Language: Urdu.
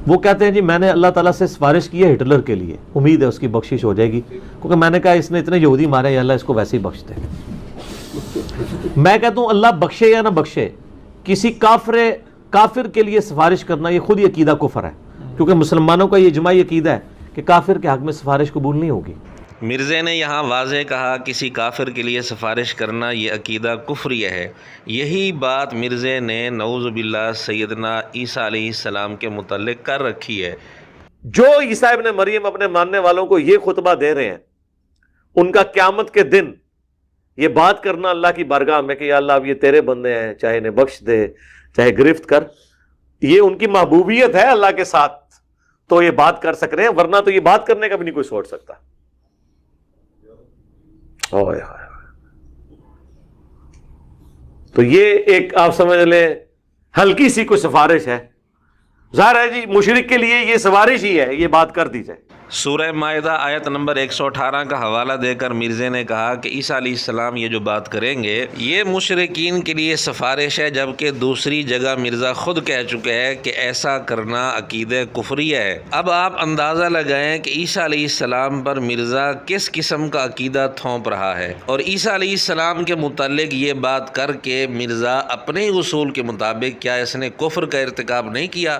وہ کہتے ہیں جی میں نے اللہ تعالیٰ سے سفارش کی ہے ہٹلر کے لیے، امید ہے اس کی بخشش ہو جائے گی، کیونکہ میں نے کہا اس نے اتنے یہودی مارے، یا اللہ اس کو ویسے ہی بخش دے۔ میں کہتا ہوں اللہ بخشے یا نہ بخشے، کسی کافر کے لیے سفارش کرنا یہ خود ہی عقیدہ کفر ہے، کیونکہ مسلمانوں کا یہ اجماعی عقیدہ ہے کہ کافر کے حق میں سفارش قبول نہیں ہوگی۔ مرزا نے یہاں واضح کہا کسی کافر کے لیے سفارش کرنا یہ عقیدہ کفریہ ہے۔ یہی بات مرزا نے نعوذ باللہ سیدنا عیسیٰ علیہ السلام کے متعلق کر رکھی ہے۔ جو عیسیٰ ابن مریم اپنے ماننے والوں کو یہ خطبہ دے رہے ہیں، ان کا قیامت کے دن یہ بات کرنا اللہ کی بارگاہ میں کہ یا اللہ اب یہ تیرے بندے ہیں، چاہے انہیں بخش دے چاہے گرفت کر، یہ ان کی محبوبیت ہے اللہ کے ساتھ، تو یہ بات کر سک رہے ہیں، ورنہ تو یہ بات کرنے کا بھی نہیں کوئی سوچ سکتا۔ تو یہ ایک آپ سمجھ لیں ہلکی سی کوئی سفارش ہے، ظاہر ہے جی مشرک کے لیے یہ سفارش ہی ہے، یہ بات کر دی جائے۔ سورہ مائدہ آیت نمبر 118 کا حوالہ دے کر مرزا نے کہا کہ عیسیٰ علیہ السلام یہ جو بات کریں گے یہ مشرکین کے لیے سفارش ہے، جبکہ دوسری جگہ مرزا خود کہہ چکے ہیں کہ ایسا کرنا عقیدہ کفریہ ہے۔ اب آپ اندازہ لگائیں کہ عیسیٰ علیہ السلام پر مرزا کس قسم کا عقیدہ تھوپ رہا ہے، اور عیسیٰ علیہ السلام کے متعلق یہ بات کر کے مرزا اپنے اصول کے مطابق کیا اس نے کفر کا ارتکاب نہیں کیا؟